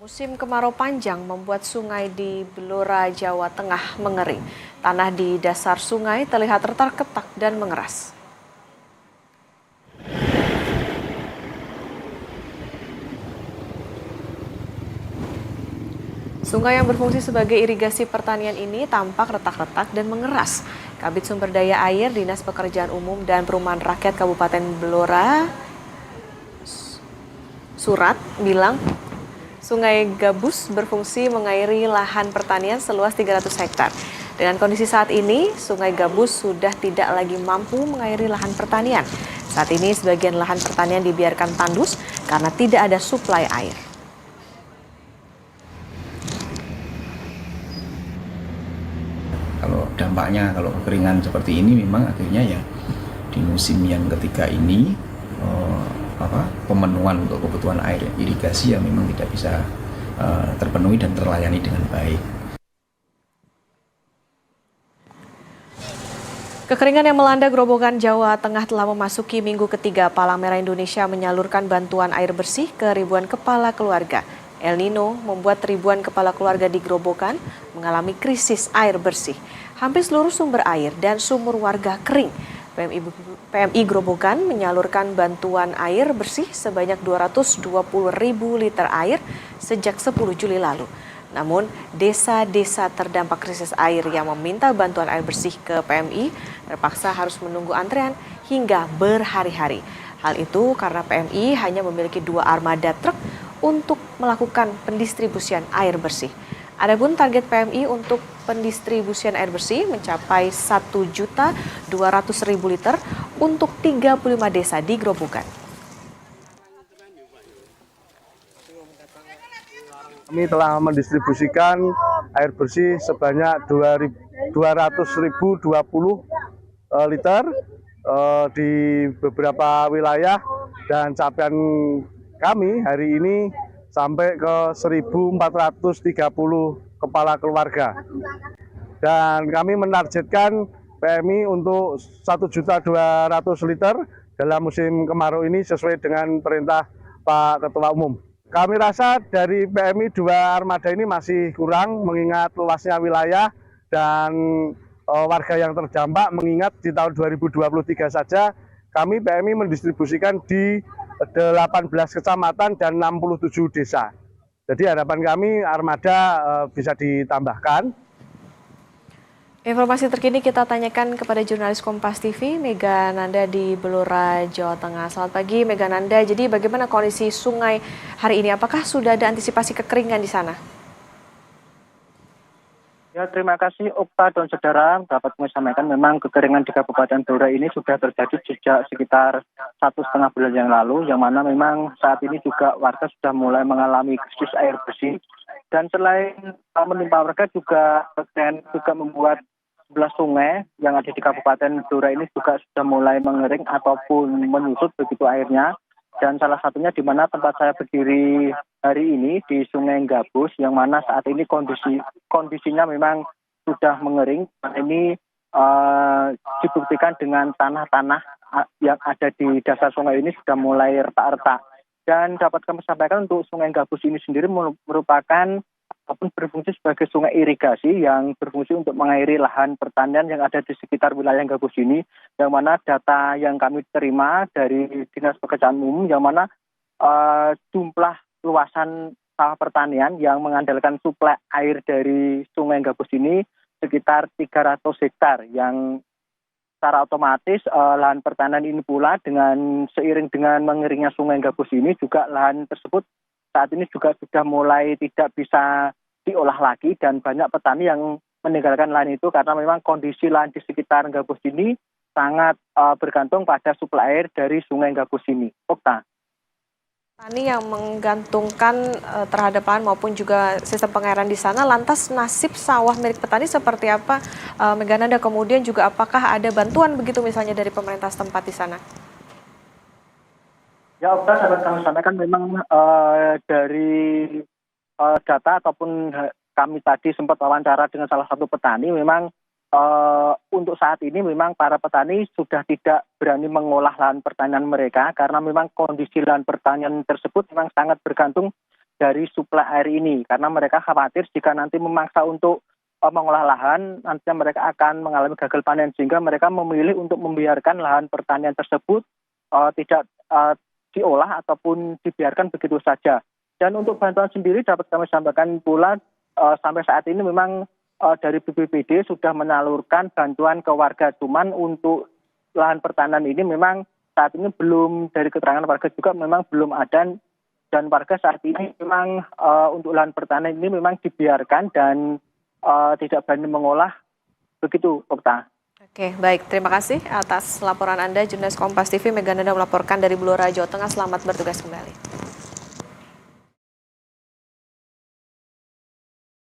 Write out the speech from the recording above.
Musim kemarau panjang membuat sungai di Blora, Jawa Tengah mengering. Tanah di dasar sungai terlihat retak-retak dan mengeras. Sungai yang berfungsi sebagai irigasi pertanian ini tampak retak-retak dan mengeras. Kabid Sumber Daya Air Dinas Pekerjaan Umum dan Perumahan Rakyat Kabupaten Blora Surat bilang Sungai Gabus berfungsi mengairi lahan pertanian seluas 300 hektar. Dengan kondisi saat ini, Sungai Gabus sudah tidak lagi mampu mengairi lahan pertanian. Saat ini sebagian lahan pertanian dibiarkan tandus karena tidak ada suplai air. Kalau dampaknya, kalau kekeringan seperti ini memang akhirnya ya di musim yang ketiga ini pemenuhan untuk kebutuhan air irigasi yang memang tidak bisa terpenuhi dan terlayani dengan baik. Kekeringan yang melanda Grobogan, Jawa Tengah telah memasuki minggu ketiga. Palang Merah Indonesia menyalurkan bantuan air bersih ke ribuan kepala keluarga. El Nino membuat ribuan kepala keluarga di Grobogan mengalami krisis air bersih. Hampir seluruh sumber air dan sumur warga kering. PMI Grobogan menyalurkan bantuan air bersih sebanyak 220.000 liter air sejak 10 Juli lalu. Namun, desa-desa terdampak krisis air yang meminta bantuan air bersih ke PMI terpaksa harus menunggu antrean hingga berhari-hari. Hal itu karena PMI hanya memiliki 2 armada truk untuk melakukan pendistribusian air bersih. Adapun target PMI untuk pendistribusian air bersih mencapai 1.200.000 liter untuk 35 desa di Grobogan. Kami telah mendistribusikan air bersih sebanyak 200.020 liter di beberapa wilayah dan capaian kami hari ini sampai ke 1.430 kepala keluarga. Dan kami menargetkan PMI untuk 1.200.000 liter dalam musim kemarau ini sesuai dengan perintah Pak Ketua Umum. Kami rasa dari PMI 2 armada ini masih kurang mengingat luasnya wilayah dan warga yang terdampak, mengingat di tahun 2023 saja kami PMI mendistribusikan di 18 kecamatan dan 67 desa. Jadi harapan kami armada bisa ditambahkan. Informasi terkini kita tanyakan kepada jurnalis Kompas TV, Mega Nanda di Blora, Jawa Tengah. Selamat pagi, Mega Nanda. Jadi bagaimana kondisi sungai hari ini? Apakah sudah ada antisipasi kekeringan di sana? Ya, terima kasih Okta dan saudara. Dapat kami sampaikan memang kekeringan di Kabupaten Blora ini sudah terjadi sejak sekitar 1,5 bulan yang lalu, yang mana memang saat ini juga warga sudah mulai mengalami krisis air bersih. Dan selain menimpa warga juga membuat 11 sungai yang ada di Kabupaten Blora ini juga sudah mulai mengering ataupun menyusut begitu airnya. Dan salah satunya di mana tempat saya berdiri hari ini di Sungai Gabus, yang mana saat ini kondisinya memang sudah mengering. Ini dibuktikan dengan tanah-tanah yang ada di dasar sungai ini sudah mulai retak-retak. Dan dapat kami sampaikan untuk Sungai Gabus ini sendiri merupakan ataupun berfungsi sebagai sungai irigasi yang berfungsi untuk mengairi lahan pertanian yang ada di sekitar wilayah Gabus ini, yang mana data yang kami terima dari Dinas Pekerjaan Umum, yang mana jumlah luasan sawah pertanian yang mengandalkan suplai air dari Sungai Gabus ini sekitar 300 hektar, yang secara otomatis lahan pertanian ini pula dengan seiring dengan mengeringnya Sungai Gabus ini juga lahan tersebut saat ini juga sudah mulai tidak bisa diolah lagi, dan banyak petani yang meninggalkan lahan itu karena memang kondisi lahan di sekitar Gabus ini sangat bergantung pada suplai air dari Sungai Gabus ini. Okta. Petani yang menggantungkan terhadap lahan maupun juga sistem pengairan di sana, lantas nasib sawah milik petani seperti apa, Mega Nanda? Kemudian juga apakah ada bantuan begitu misalnya dari pemerintah setempat di sana? Ya, Okta, dapat kami sampaikan memang dari data ataupun kami tadi sempat wawancara dengan salah satu petani, memang untuk saat ini memang para petani sudah tidak berani mengolah lahan pertanian mereka karena memang kondisi lahan pertanian tersebut memang sangat bergantung dari suplai air ini, karena mereka khawatir jika nanti memaksa untuk mengolah lahan, nantinya mereka akan mengalami gagal panen, sehingga mereka memilih untuk membiarkan lahan pertanian tersebut tidak diolah ataupun dibiarkan begitu saja. Dan untuk bantuan sendiri dapat kami sampaikan pula, sampai saat ini memang dari BPBD sudah menyalurkan bantuan ke warga, cuman untuk lahan pertanian ini memang saat ini belum, dari keterangan warga juga memang belum ada, dan warga saat ini memang untuk lahan pertanian ini memang dibiarkan dan tidak berani mengolah, begitu Okta. Oke, baik. Terima kasih atas laporan Anda, jurnalis Kompas TV Megananda melaporkan dari Blora, Jawa Tengah. Selamat bertugas kembali.